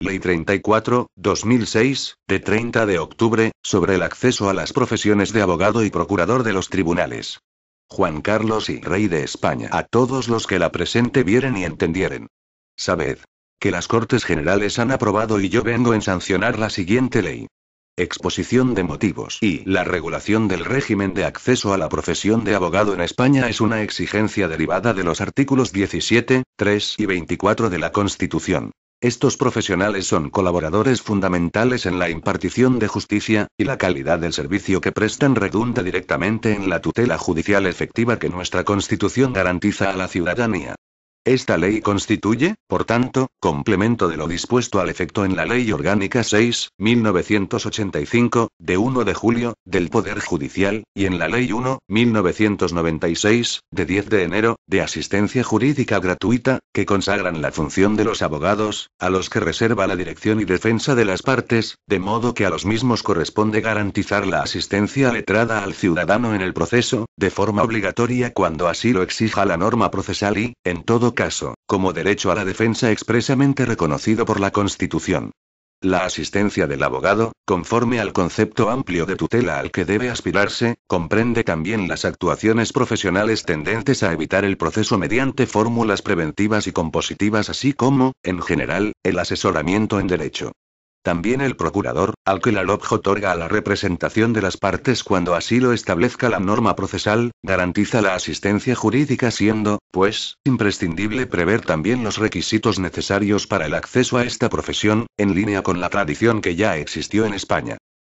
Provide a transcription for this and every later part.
Ley 34/2006, de 30 de octubre, sobre el acceso a las profesiones de abogado y procurador de los tribunales. Juan Carlos y Rey de España. A todos los que la presente vieren y entendieren. Sabed que las Cortes Generales han aprobado y yo vengo en sancionar la siguiente ley. Exposición de motivos. Y la regulación del régimen de acceso a la profesión de abogado en España es una exigencia derivada de los artículos 17, 3 y 24 de la Constitución. Estos profesionales son colaboradores fundamentales en la impartición de justicia, y la calidad del servicio que prestan redunda directamente en la tutela judicial efectiva que nuestra Constitución garantiza a la ciudadanía. Esta ley constituye, por tanto, complemento de lo dispuesto al efecto en la Ley Orgánica 6/1985, de 1 de julio, del Poder Judicial, y en la Ley 1/1996, de 10 de enero, de asistencia jurídica gratuita, que consagran la función de los abogados, a los que reserva la dirección y defensa de las partes, de modo que a los mismos corresponde garantizar la asistencia letrada al ciudadano en el proceso, de forma obligatoria cuando así lo exija la norma procesal y, en todo caso, como derecho a la defensa expresamente reconocido por la Constitución. La asistencia del abogado, conforme al concepto amplio de tutela al que debe aspirarse, comprende también las actuaciones profesionales tendentes a evitar el proceso mediante fórmulas preventivas y compositivas, así como, en general, el asesoramiento en derecho. También el procurador, al que la LOPJ otorga la representación de las partes cuando así lo establezca la norma procesal, garantiza la asistencia jurídica siendo, pues, imprescindible prever también los requisitos necesarios para el acceso a esta profesión, en línea con la tradición que ya existió en España.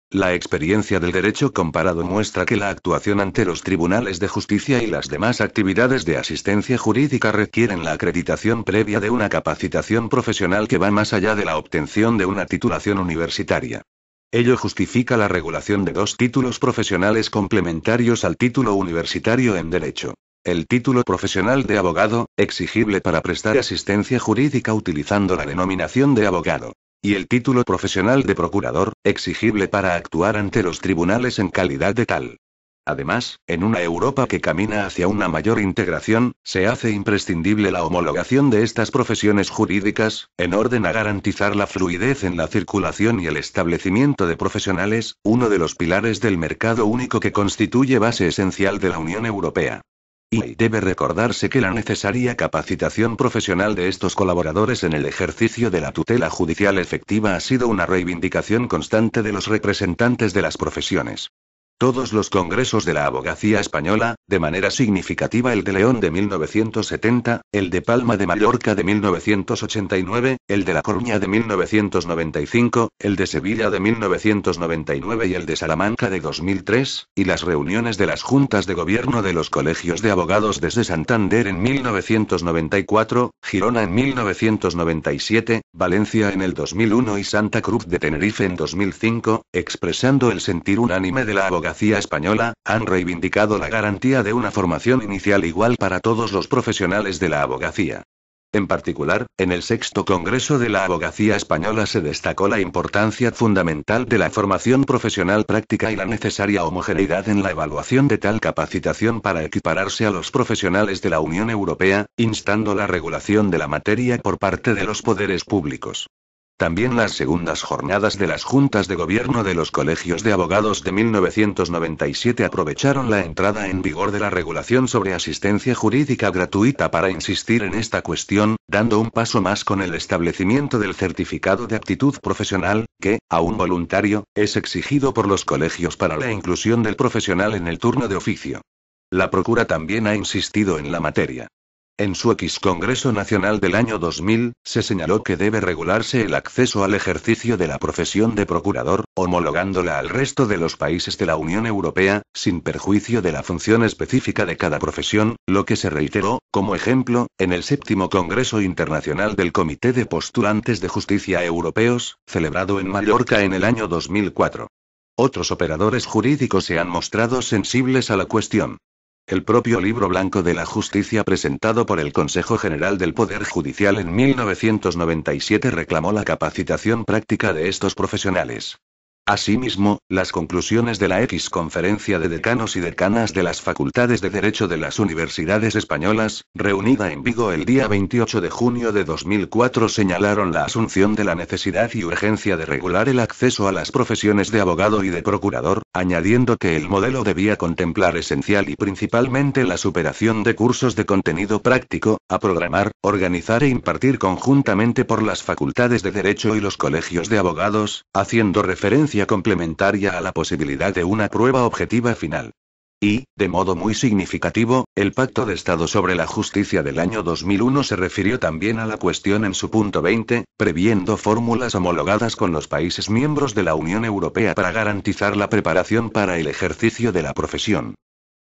La experiencia del derecho comparado muestra que la actuación ante los tribunales de justicia y las demás actividades de asistencia jurídica requieren la acreditación previa de una capacitación profesional que va más allá de la obtención de una titulación universitaria. Ello justifica la regulación de 2 títulos profesionales complementarios al título universitario en derecho. El título profesional de abogado, exigible para prestar asistencia jurídica utilizando la denominación de abogado. Y el título profesional de procurador, exigible para actuar ante los tribunales en calidad de tal. Además, en una Europa que camina hacia una mayor integración, se hace imprescindible la homologación de estas profesiones jurídicas, en orden a garantizar la fluidez en la circulación y el establecimiento de profesionales, uno de los pilares del mercado único que constituye base esencial de la Unión Europea. Y debe recordarse que la necesaria capacitación profesional de estos colaboradores en el ejercicio de la tutela judicial efectiva ha sido una reivindicación constante de los representantes de las profesiones. Todos los congresos de la abogacía española, de manera significativa el de León de 1970, el de Palma de Mallorca de 1989, el de La Coruña de 1995, el de Sevilla de 1999 y el de Salamanca de 2003, y las reuniones de las juntas de gobierno de los colegios de abogados desde Santander en 1994, Girona en 1997, Valencia en el 2001 y Santa Cruz de Tenerife en 2005, expresando el sentir unánime de la abogacía española, han reivindicado la garantía de una formación inicial igual para todos los profesionales de la abogacía. En particular, en el 6º Congreso de la Abogacía Española se destacó la importancia fundamental de la formación profesional práctica y la necesaria homogeneidad en la evaluación de tal capacitación para equipararse a los profesionales de la Unión Europea, instando la regulación de la materia por parte de los poderes públicos. También las segundas jornadas de las juntas de gobierno de los colegios de abogados de 1997 aprovecharon la entrada en vigor de la regulación sobre asistencia jurídica gratuita para insistir en esta cuestión, dando un paso más con el establecimiento del certificado de aptitud profesional, que, aún voluntario, es exigido por los colegios para la inclusión del profesional en el turno de oficio. La Procura también ha insistido en la materia. En su X Congreso Nacional del año 2000, se señaló que debe regularse el acceso al ejercicio de la profesión de procurador, homologándola al resto de los países de la Unión Europea, sin perjuicio de la función específica de cada profesión, lo que se reiteró, como ejemplo, en el 7º Congreso Internacional del Comité de Postulantes de Justicia Europeos, celebrado en Mallorca en el año 2004. Otros operadores jurídicos se han mostrado sensibles a la cuestión. El propio Libro Blanco de la Justicia presentado por el Consejo General del Poder Judicial en 1997 reclamó la capacitación práctica de estos profesionales. Asimismo, las conclusiones de la X Conferencia de Decanos y Decanas de las Facultades de Derecho de las Universidades Españolas, reunida en Vigo el día 28 de junio de 2004, señalaron la asunción de la necesidad y urgencia de regular el acceso a las profesiones de abogado y de procurador, añadiendo que el modelo debía contemplar esencial y principalmente la superación de cursos de contenido práctico, a programar, organizar e impartir conjuntamente por las facultades de Derecho y los colegios de abogados, haciendo referencia complementaria a la posibilidad de una prueba objetiva final. Y, de modo muy significativo, el Pacto de Estado sobre la Justicia del año 2001 se refirió también a la cuestión en su punto 20, previendo fórmulas homologadas con los países miembros de la Unión Europea para garantizar la preparación para el ejercicio de la profesión.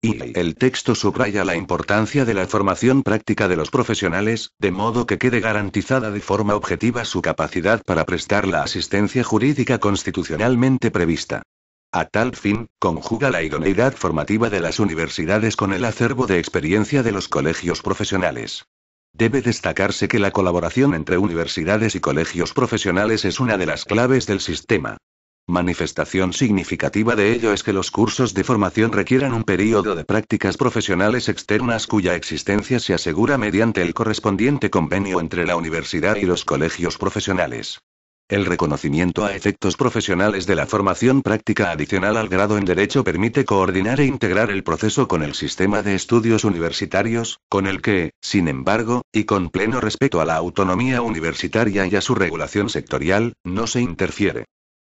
Y el texto subraya la importancia de la formación práctica de los profesionales, de modo que quede garantizada de forma objetiva su capacidad para prestar la asistencia jurídica constitucionalmente prevista. A tal fin, conjuga la idoneidad formativa de las universidades con el acervo de experiencia de los colegios profesionales. Debe destacarse que la colaboración entre universidades y colegios profesionales es una de las claves del sistema. Manifestación significativa de ello es que los cursos de formación requieran un período de prácticas profesionales externas cuya existencia se asegura mediante el correspondiente convenio entre la universidad y los colegios profesionales. El reconocimiento a efectos profesionales de la formación práctica adicional al grado en Derecho permite coordinar e integrar el proceso con el sistema de estudios universitarios, con el que, sin embargo, y con pleno respeto a la autonomía universitaria y a su regulación sectorial, no se interfiere.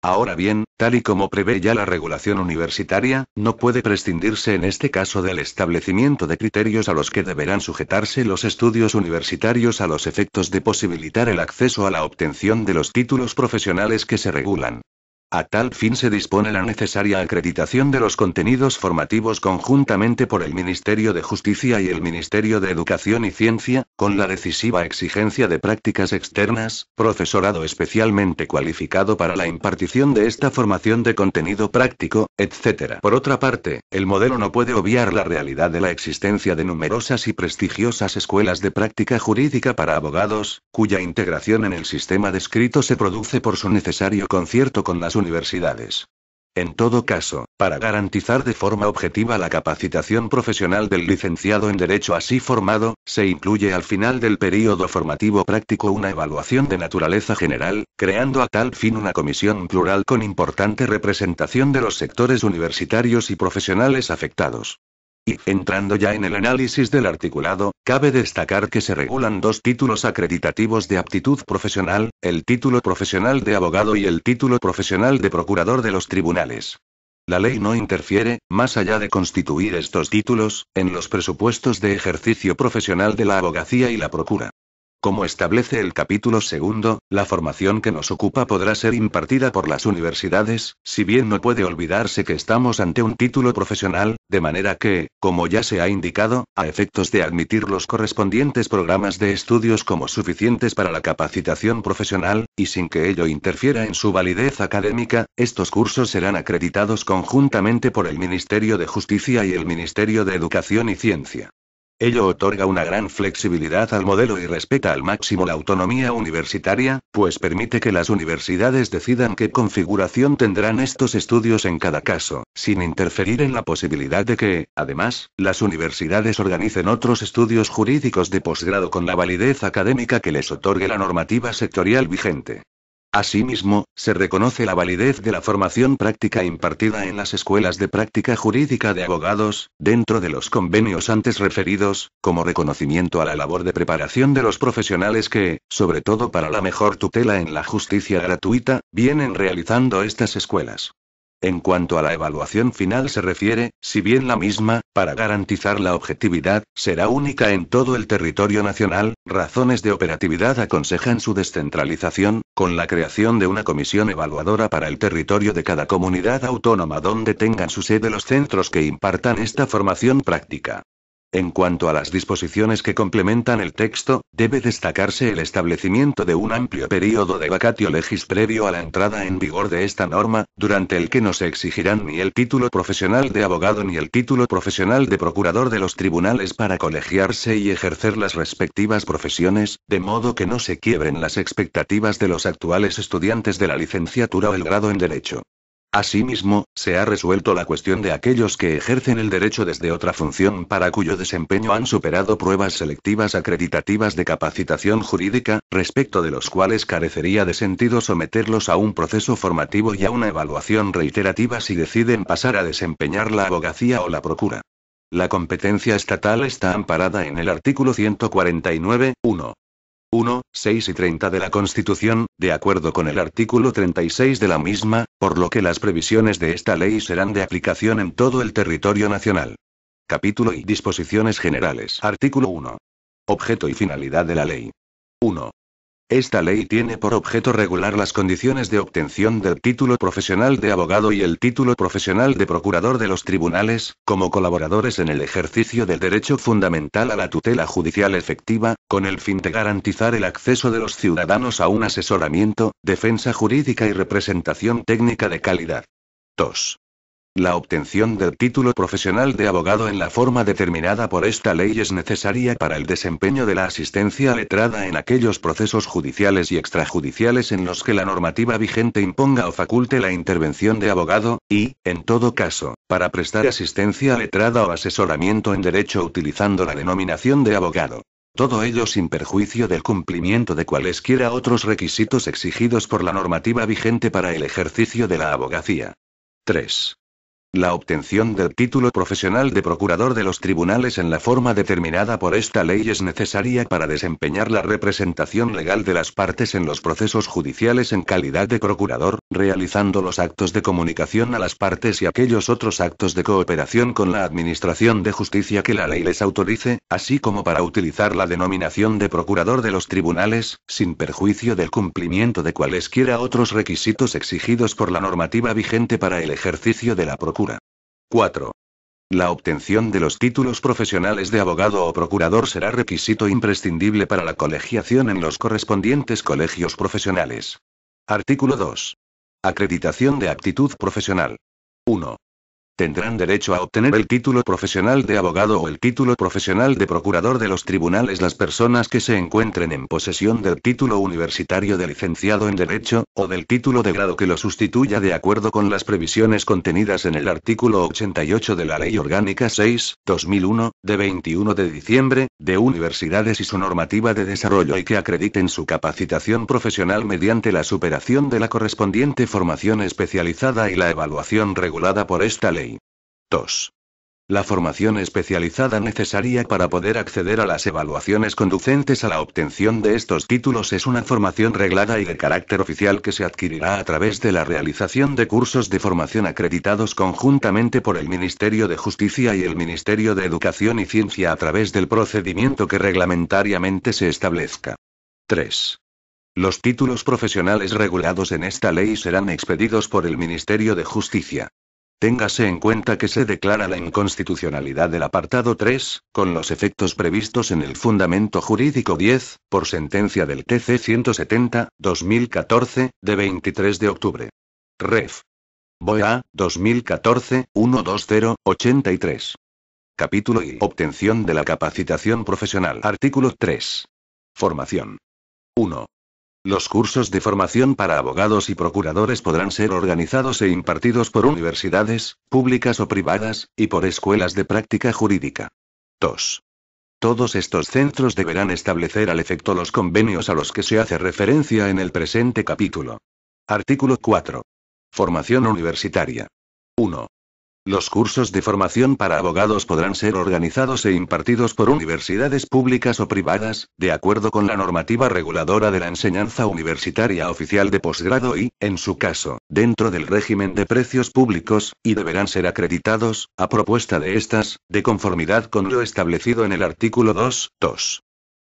Ahora bien, tal y como prevé ya la regulación universitaria, no puede prescindirse en este caso del establecimiento de criterios a los que deberán sujetarse los estudios universitarios a los efectos de posibilitar el acceso a la obtención de los títulos profesionales que se regulan. A tal fin se dispone la necesaria acreditación de los contenidos formativos conjuntamente por el Ministerio de Justicia y el Ministerio de Educación y Ciencia, con la decisiva exigencia de prácticas externas, profesorado especialmente cualificado para la impartición de esta formación de contenido práctico, etc. Por otra parte, el modelo no puede obviar la realidad de la existencia de numerosas y prestigiosas escuelas de práctica jurídica para abogados, cuya integración en el sistema descrito se produce por su necesario concierto con las universidades. En todo caso, para garantizar de forma objetiva la capacitación profesional del licenciado en Derecho así formado, se incluye al final del período formativo práctico una evaluación de naturaleza general, creando a tal fin una comisión plural con importante representación de los sectores universitarios y profesionales afectados. Y, entrando ya en el análisis del articulado, cabe destacar que se regulan dos títulos acreditativos de aptitud profesional, el título profesional de abogado y el título profesional de procurador de los tribunales. La ley no interfiere, más allá de constituir estos títulos, en los presupuestos de ejercicio profesional de la abogacía y la procura. Como establece el capítulo segundo, la formación que nos ocupa podrá ser impartida por las universidades, si bien no puede olvidarse que estamos ante un título profesional, de manera que, como ya se ha indicado, a efectos de admitir los correspondientes programas de estudios como suficientes para la capacitación profesional, y sin que ello interfiera en su validez académica, estos cursos serán acreditados conjuntamente por el Ministerio de Justicia y el Ministerio de Educación y Ciencia. Ello otorga una gran flexibilidad al modelo y respeta al máximo la autonomía universitaria, pues permite que las universidades decidan qué configuración tendrán estos estudios en cada caso, sin interferir en la posibilidad de que, además, las universidades organicen otros estudios jurídicos de posgrado con la validez académica que les otorgue la normativa sectorial vigente. Asimismo, se reconoce la validez de la formación práctica impartida en las escuelas de práctica jurídica de abogados, dentro de los convenios antes referidos, como reconocimiento a la labor de preparación de los profesionales que, sobre todo para la mejor tutela en la justicia gratuita, vienen realizando estas escuelas. En cuanto a la evaluación final se refiere, si bien la misma, para garantizar la objetividad, será única en todo el territorio nacional, razones de operatividad aconsejan su descentralización, con la creación de una comisión evaluadora para el territorio de cada comunidad autónoma donde tengan su sede los centros que impartan esta formación práctica. En cuanto a las disposiciones que complementan el texto, debe destacarse el establecimiento de un amplio período de vacatio legis previo a la entrada en vigor de esta norma, durante el que no se exigirán ni el título profesional de abogado ni el título profesional de procurador de los tribunales para colegiarse y ejercer las respectivas profesiones, de modo que no se quiebren las expectativas de los actuales estudiantes de la licenciatura o el grado en Derecho. Asimismo, se ha resuelto la cuestión de aquellos que ejercen el derecho desde otra función para cuyo desempeño han superado pruebas selectivas acreditativas de capacitación jurídica, respecto de los cuales carecería de sentido someterlos a un proceso formativo y a una evaluación reiterativa si deciden pasar a desempeñar la abogacía o la procura. La competencia estatal está amparada en el artículo 149, 1, 6 y 30 de la Constitución, de acuerdo con el artículo 36 de la misma, por lo que las previsiones de esta ley serán de aplicación en todo el territorio nacional. Capítulo y disposiciones generales. Artículo 1. Objeto y finalidad de la ley. 1. Esta ley tiene por objeto regular las condiciones de obtención del título profesional de abogado y el título profesional de procurador de los tribunales, como colaboradores en el ejercicio del derecho fundamental a la tutela judicial efectiva, con el fin de garantizar el acceso de los ciudadanos a un asesoramiento, defensa jurídica y representación técnica de calidad. 2. La obtención del título profesional de abogado en la forma determinada por esta ley es necesaria para el desempeño de la asistencia letrada en aquellos procesos judiciales y extrajudiciales en los que la normativa vigente imponga o faculte la intervención de abogado, y, en todo caso, para prestar asistencia letrada o asesoramiento en derecho utilizando la denominación de abogado. Todo ello sin perjuicio del cumplimiento de cualesquiera otros requisitos exigidos por la normativa vigente para el ejercicio de la abogacía. 3. La obtención del título profesional de procurador de los tribunales en la forma determinada por esta ley es necesaria para desempeñar la representación legal de las partes en los procesos judiciales en calidad de procurador, realizando los actos de comunicación a las partes y aquellos otros actos de cooperación con la Administración de Justicia que la ley les autorice, así como para utilizar la denominación de procurador de los tribunales, sin perjuicio del cumplimiento de cualesquiera otros requisitos exigidos por la normativa vigente para el ejercicio de la procura. 4. La obtención de los títulos profesionales de abogado o procurador será requisito imprescindible para la colegiación en los correspondientes colegios profesionales. Artículo 2. Acreditación de aptitud profesional. 1. Tendrán derecho a obtener el título profesional de abogado o el título profesional de procurador de los tribunales las personas que se encuentren en posesión del título universitario de licenciado en Derecho, o del título de grado que lo sustituya de acuerdo con las previsiones contenidas en el artículo 88 de la Ley Orgánica 6/2001, de 21 de diciembre, de universidades y su normativa de desarrollo y que acrediten su capacitación profesional mediante la superación de la correspondiente formación especializada y la evaluación regulada por esta ley. 2. La formación especializada necesaria para poder acceder a las evaluaciones conducentes a la obtención de estos títulos es una formación reglada y de carácter oficial que se adquirirá a través de la realización de cursos de formación acreditados conjuntamente por el Ministerio de Justicia y el Ministerio de Educación y Ciencia a través del procedimiento que reglamentariamente se establezca. 3. Los títulos profesionales regulados en esta ley serán expedidos por el Ministerio de Justicia. Téngase en cuenta que se declara la inconstitucionalidad del apartado 3, con los efectos previstos en el Fundamento Jurídico 10, por sentencia del TC 170/2014, de 23 de octubre. Ref. BOEA, 2014, 12083. Capítulo y obtención de la capacitación profesional. Artículo 3. Formación. 1. Los cursos de formación para abogados y procuradores podrán ser organizados e impartidos por universidades, públicas o privadas, y por escuelas de práctica jurídica. 2. Todos estos centros deberán establecer al efecto los convenios a los que se hace referencia en el presente capítulo. Artículo 4. Formación universitaria. 1. Los cursos de formación para abogados podrán ser organizados e impartidos por universidades públicas o privadas, de acuerdo con la normativa reguladora de la enseñanza universitaria oficial de posgrado y, en su caso, dentro del régimen de precios públicos, y deberán ser acreditados, a propuesta de estas, de conformidad con lo establecido en el artículo 2.2.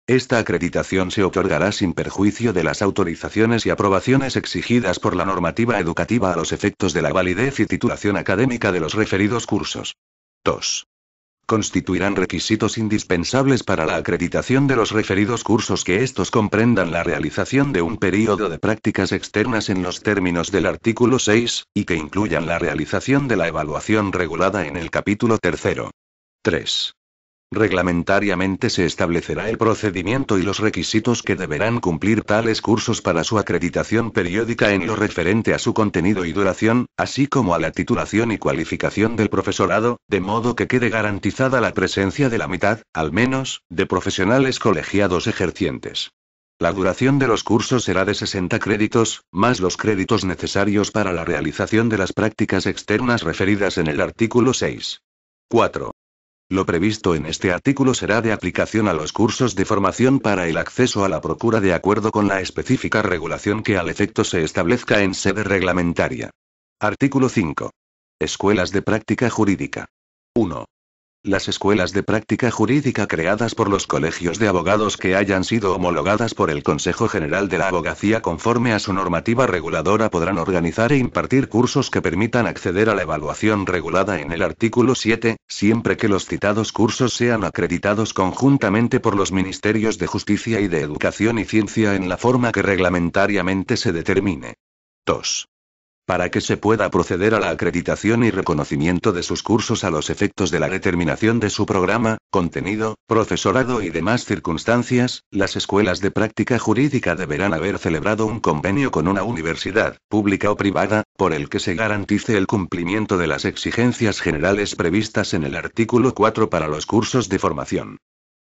Esta acreditación se otorgará sin perjuicio de las autorizaciones y aprobaciones exigidas por la normativa educativa a los efectos de la validez y titulación académica de los referidos cursos. 2. Constituirán requisitos indispensables para la acreditación de los referidos cursos que estos comprendan la realización de un período de prácticas externas en los términos del artículo 6, y que incluyan la realización de la evaluación regulada en el capítulo 3. 3. Reglamentariamente se establecerá el procedimiento y los requisitos que deberán cumplir tales cursos para su acreditación periódica en lo referente a su contenido y duración, así como a la titulación y cualificación del profesorado, de modo que quede garantizada la presencia de la mitad, al menos, de profesionales colegiados ejercientes. La duración de los cursos será de 60 créditos, más los créditos necesarios para la realización de las prácticas externas referidas en el artículo 6. 4. Lo previsto en este artículo será de aplicación a los cursos de formación para el acceso a la procura de acuerdo con la específica regulación que al efecto se establezca en sede reglamentaria. Artículo 5. Escuelas de práctica jurídica. 1. Las escuelas de práctica jurídica creadas por los colegios de abogados que hayan sido homologadas por el Consejo General de la Abogacía conforme a su normativa reguladora podrán organizar e impartir cursos que permitan acceder a la evaluación regulada en el artículo 7, siempre que los citados cursos sean acreditados conjuntamente por los Ministerios de Justicia y de Educación y Ciencia en la forma que reglamentariamente se determine. 2. Para que se pueda proceder a la acreditación y reconocimiento de sus cursos a los efectos de la determinación de su programa, contenido, profesorado y demás circunstancias, las escuelas de práctica jurídica deberán haber celebrado un convenio con una universidad, pública o privada, por el que se garantice el cumplimiento de las exigencias generales previstas en el artículo 4 para los cursos de formación.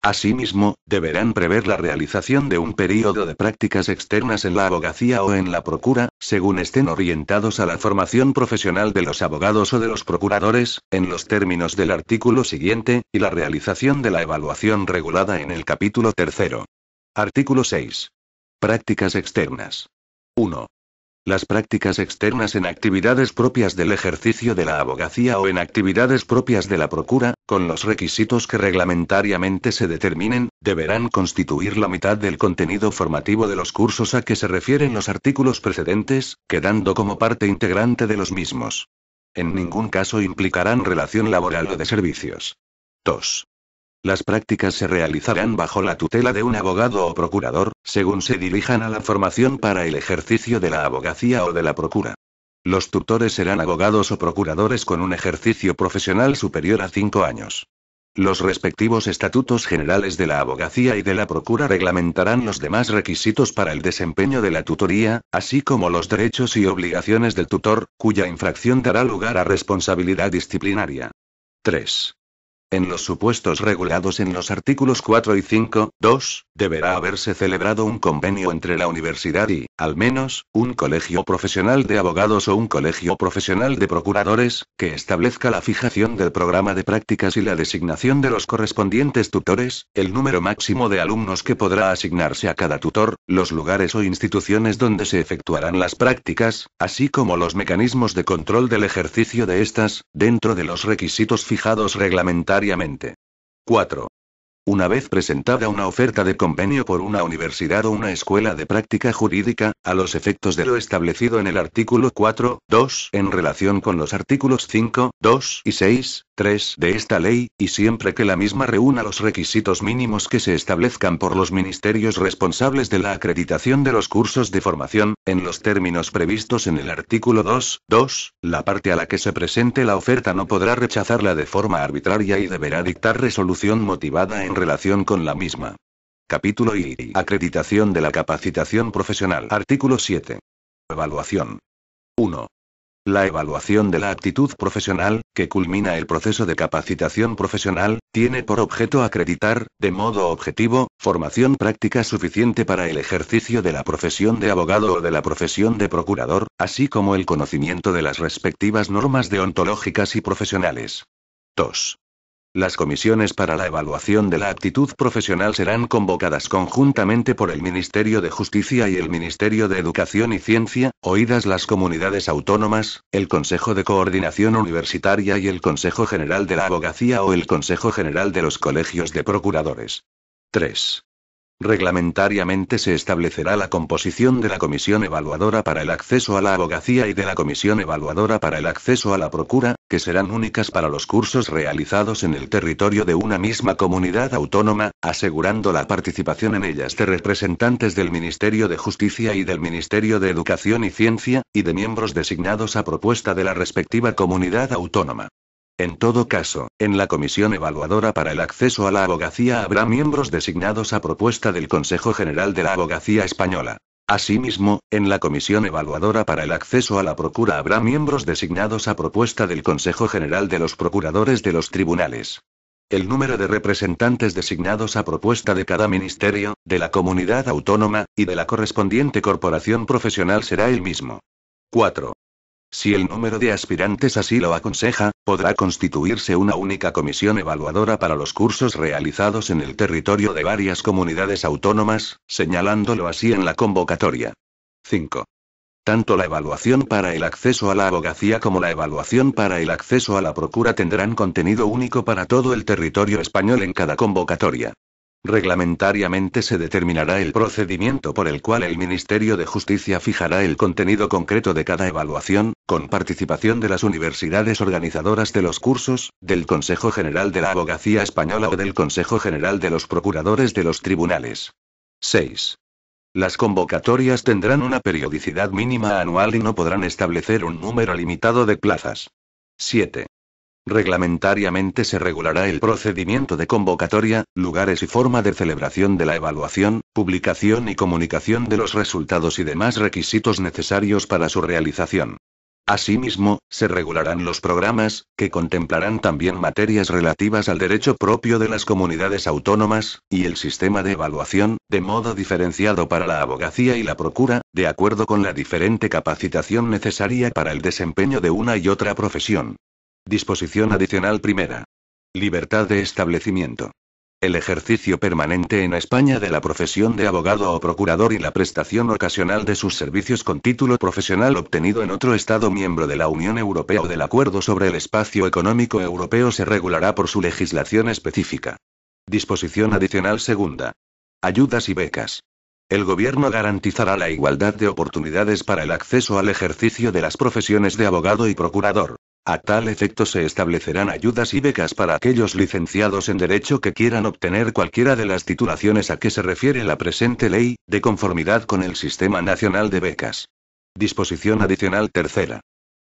Asimismo, deberán prever la realización de un período de prácticas externas en la abogacía o en la procura, según estén orientados a la formación profesional de los abogados o de los procuradores, en los términos del artículo siguiente, y la realización de la evaluación regulada en el capítulo 3. Artículo 6. Prácticas externas. 1. Las prácticas externas en actividades propias del ejercicio de la abogacía o en actividades propias de la procura, con los requisitos que reglamentariamente se determinen, deberán constituir la mitad del contenido formativo de los cursos a que se refieren los artículos precedentes, quedando como parte integrante de los mismos. En ningún caso implicarán relación laboral o de servicios. 2. Las prácticas se realizarán bajo la tutela de un abogado o procurador, según se dirijan a la formación para el ejercicio de la abogacía o de la procura. Los tutores serán abogados o procuradores con un ejercicio profesional superior a 5 años. Los respectivos estatutos generales de la abogacía y de la procura reglamentarán los demás requisitos para el desempeño de la tutoría, así como los derechos y obligaciones del tutor, cuya infracción dará lugar a responsabilidad disciplinaria. 3. En los supuestos regulados en los artículos 4 y 5, 2, deberá haberse celebrado un convenio entre la universidad y, al menos, un colegio profesional de abogados o un colegio profesional de procuradores, que establezca la fijación del programa de prácticas y la designación de los correspondientes tutores, el número máximo de alumnos que podrá asignarse a cada tutor, los lugares o instituciones donde se efectuarán las prácticas, así como los mecanismos de control del ejercicio de estas, dentro de los requisitos fijados reglamentariamente. 4. Una vez presentada una oferta de convenio por una universidad o una escuela de práctica jurídica, a los efectos de lo establecido en el artículo 4, 2, en relación con los artículos 5, 2 y 6, 3 de esta ley, y siempre que la misma reúna los requisitos mínimos que se establezcan por los ministerios responsables de la acreditación de los cursos de formación, en los términos previstos en el artículo 2, 2, la parte a la que se presente la oferta no podrá rechazarla de forma arbitraria y deberá dictar resolución motivada en relación con la misma. Capítulo I. Acreditación de la capacitación profesional. Artículo 7. Evaluación. 1. La evaluación de la aptitud profesional, que culmina el proceso de capacitación profesional, tiene por objeto acreditar, de modo objetivo, formación práctica suficiente para el ejercicio de la profesión de abogado o de la profesión de procurador, así como el conocimiento de las respectivas normas deontológicas y profesionales. 2. Las comisiones para la evaluación de la aptitud profesional serán convocadas conjuntamente por el Ministerio de Justicia y el Ministerio de Educación y Ciencia, oídas las comunidades autónomas, el Consejo de Coordinación Universitaria y el Consejo General de la Abogacía o el Consejo General de los Colegios de Procuradores. 3. Reglamentariamente se establecerá la composición de la Comisión Evaluadora para el Acceso a la Abogacía y de la Comisión Evaluadora para el Acceso a la Procura, que serán únicas para los cursos realizados en el territorio de una misma comunidad autónoma, asegurando la participación en ellas de representantes del Ministerio de Justicia y del Ministerio de Educación y Ciencia, y de miembros designados a propuesta de la respectiva comunidad autónoma. En todo caso, en la comisión evaluadora para el acceso a la abogacía habrá miembros designados a propuesta del Consejo General de la Abogacía Española. Asimismo, en la comisión evaluadora para el acceso a la procura habrá miembros designados a propuesta del Consejo General de los Procuradores de los Tribunales. El número de representantes designados a propuesta de cada ministerio, de la comunidad autónoma, y de la correspondiente corporación profesional será el mismo. 4. Si el número de aspirantes así lo aconseja, podrá constituirse una única comisión evaluadora para los cursos realizados en el territorio de varias comunidades autónomas, señalándolo así en la convocatoria. 5. Tanto la evaluación para el acceso a la abogacía como la evaluación para el acceso a la procura tendrán contenido único para todo el territorio español en cada convocatoria. Reglamentariamente se determinará el procedimiento por el cual el Ministerio de Justicia fijará el contenido concreto de cada evaluación, con participación de las universidades organizadoras de los cursos, del Consejo General de la Abogacía Española o del Consejo General de los Procuradores de los Tribunales. 6. Las convocatorias tendrán una periodicidad mínima anual y no podrán establecer un número limitado de plazas. 7. Reglamentariamente se regulará el procedimiento de convocatoria, lugares y forma de celebración de la evaluación, publicación y comunicación de los resultados y demás requisitos necesarios para su realización. Asimismo, se regularán los programas, que contemplarán también materias relativas al derecho propio de las comunidades autónomas, y el sistema de evaluación, de modo diferenciado para la abogacía y la procura, de acuerdo con la diferente capacitación necesaria para el desempeño de una y otra profesión. Disposición adicional primera. Libertad de establecimiento. El ejercicio permanente en España de la profesión de abogado o procurador y la prestación ocasional de sus servicios con título profesional obtenido en otro Estado miembro de la Unión Europea o del Acuerdo sobre el Espacio Económico Europeo se regulará por su legislación específica. Disposición adicional segunda. Ayudas y becas. El Gobierno garantizará la igualdad de oportunidades para el acceso al ejercicio de las profesiones de abogado y procurador. A tal efecto se establecerán ayudas y becas para aquellos licenciados en Derecho que quieran obtener cualquiera de las titulaciones a que se refiere la presente ley, de conformidad con el Sistema Nacional de Becas. Disposición adicional tercera.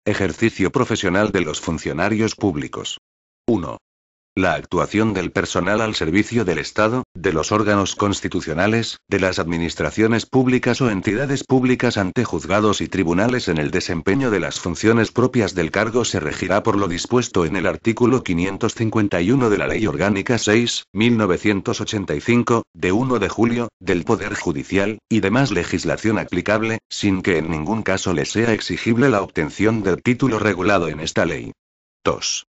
Ejercicio profesional de los funcionarios públicos. 1. La actuación del personal al servicio del Estado, de los órganos constitucionales, de las administraciones públicas o entidades públicas ante juzgados y tribunales en el desempeño de las funciones propias del cargo se regirá por lo dispuesto en el artículo 551 de la Ley Orgánica 6/1985, de 1 de julio, del Poder Judicial, y demás legislación aplicable, sin que en ningún caso le sea exigible la obtención del título regulado en esta ley. 2.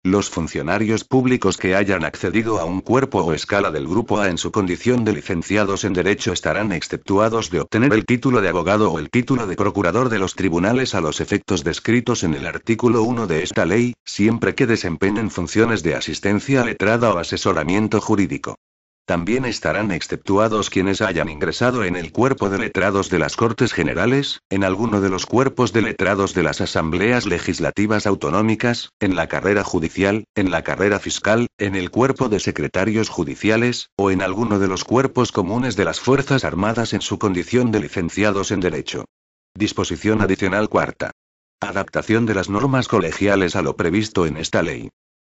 Los funcionarios públicos que hayan accedido a un cuerpo o escala del Grupo A en su condición de licenciados en Derecho estarán exceptuados de obtener el título de abogado o el título de procurador de los tribunales a los efectos descritos en el artículo 1 de esta ley, siempre que desempeñen funciones de asistencia letrada o asesoramiento jurídico. También estarán exceptuados quienes hayan ingresado en el cuerpo de letrados de las Cortes Generales, en alguno de los cuerpos de letrados de las Asambleas Legislativas Autonómicas, en la carrera judicial, en la carrera fiscal, en el cuerpo de secretarios judiciales, o en alguno de los cuerpos comunes de las Fuerzas Armadas en su condición de licenciados en Derecho. Disposición adicional cuarta. Adaptación de las normas colegiales a lo previsto en esta ley.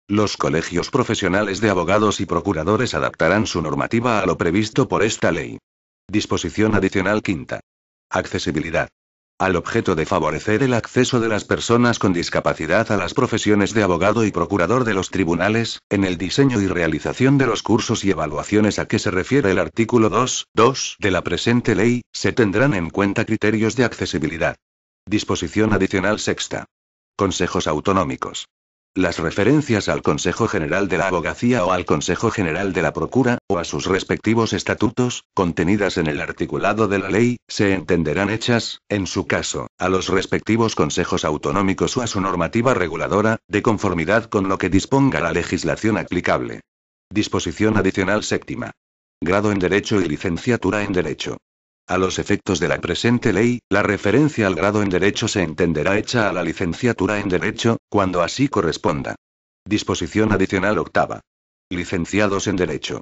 Los colegios profesionales de abogados y procuradores adaptarán su normativa a lo previsto por esta ley. Disposición adicional quinta. Accesibilidad. Al objeto de favorecer el acceso de las personas con discapacidad a las profesiones de abogado y procurador de los tribunales, en el diseño y realización de los cursos y evaluaciones a que se refiere el artículo 2.2 de la presente ley, se tendrán en cuenta criterios de accesibilidad. Disposición adicional sexta. Consejos autonómicos. Las referencias al Consejo General de la Abogacía o al Consejo General de la Procura, o a sus respectivos estatutos, contenidas en el articulado de la ley, se entenderán hechas, en su caso, a los respectivos consejos autonómicos o a su normativa reguladora, de conformidad con lo que disponga la legislación aplicable. Disposición adicional séptima. Grado en Derecho y licenciatura en Derecho. A los efectos de la presente ley, la referencia al grado en Derecho se entenderá hecha a la licenciatura en Derecho, cuando así corresponda. Disposición adicional octava. Licenciados en Derecho.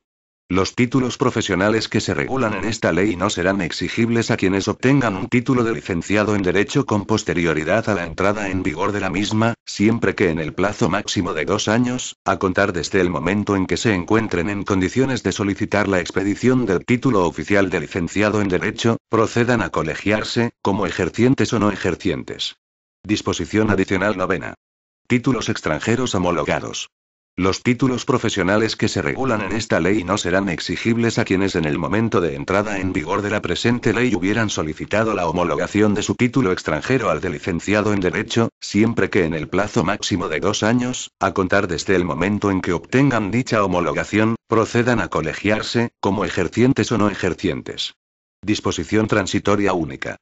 Los títulos profesionales que se regulan en esta ley no serán exigibles a quienes obtengan un título de licenciado en Derecho con posterioridad a la entrada en vigor de la misma, siempre que en el plazo máximo de 2 años, a contar desde el momento en que se encuentren en condiciones de solicitar la expedición del título oficial de licenciado en Derecho, procedan a colegiarse, como ejercientes o no ejercientes. Disposición adicional novena. Títulos extranjeros homologados. Los títulos profesionales que se regulan en esta ley no serán exigibles a quienes en el momento de entrada en vigor de la presente ley hubieran solicitado la homologación de su título extranjero al de licenciado en Derecho, siempre que en el plazo máximo de 2 años, a contar desde el momento en que obtengan dicha homologación, procedan a colegiarse, como ejercientes o no ejercientes. Disposición transitoria única.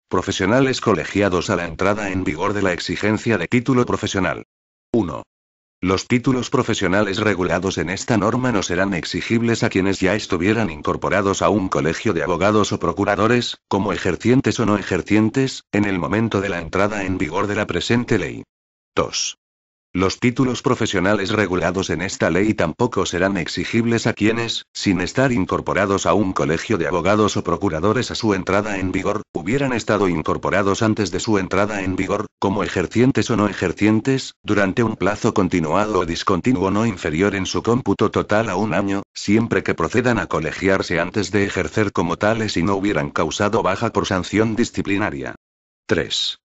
Profesionales colegiados a la entrada en vigor de la exigencia de título profesional. 1. Los títulos profesionales regulados en esta norma no serán exigibles a quienes ya estuvieran incorporados a un colegio de abogados o procuradores, como ejercientes o no ejercientes, en el momento de la entrada en vigor de la presente ley. 2. Los títulos profesionales regulados en esta ley tampoco serán exigibles a quienes, sin estar incorporados a un colegio de abogados o procuradores a su entrada en vigor, hubieran estado incorporados antes de su entrada en vigor, como ejercientes o no ejercientes, durante un plazo continuado o discontinuo no inferior en su cómputo total a 1 año, siempre que procedan a colegiarse antes de ejercer como tales y no hubieran causado baja por sanción disciplinaria. 3.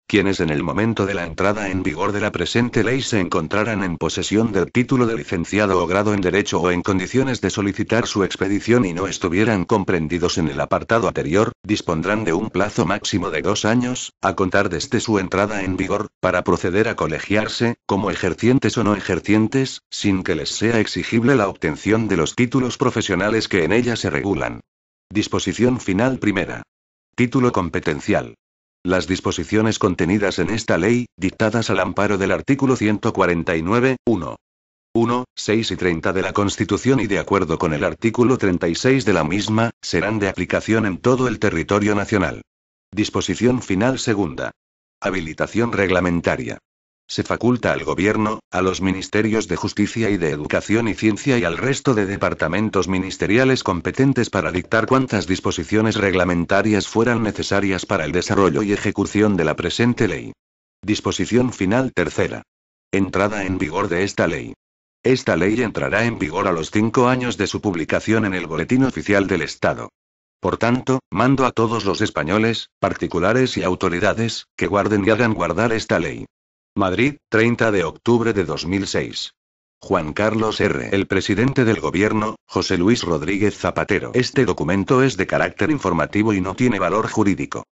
Quienes en el momento de la entrada en vigor de la presente ley se encontraran en posesión del título de licenciado o grado en Derecho o en condiciones de solicitar su expedición y no estuvieran comprendidos en el apartado anterior, dispondrán de un plazo máximo de 2 años, a contar desde su entrada en vigor, para proceder a colegiarse, como ejercientes o no ejercientes, sin que les sea exigible la obtención de los títulos profesionales que en ella se regulan. Disposición final primera. Título competencial. Las disposiciones contenidas en esta ley, dictadas al amparo del artículo 149, 1, 6 y 30 de la Constitución y de acuerdo con el artículo 36 de la misma, serán de aplicación en todo el territorio nacional. Disposición final segunda. Habilitación reglamentaria. Se faculta al Gobierno, a los Ministerios de Justicia y de Educación y Ciencia y al resto de departamentos ministeriales competentes para dictar cuantas disposiciones reglamentarias fueran necesarias para el desarrollo y ejecución de la presente ley. Disposición final tercera. Entrada en vigor de esta ley. Esta ley entrará en vigor a los 5 años de su publicación en el Boletín Oficial del Estado. Por tanto, mando a todos los españoles, particulares y autoridades, que guarden y hagan guardar esta ley. Madrid, 30 de octubre de 2006. Juan Carlos R. El presidente del gobierno, José Luis Rodríguez Zapatero. Este documento es de carácter informativo y no tiene valor jurídico.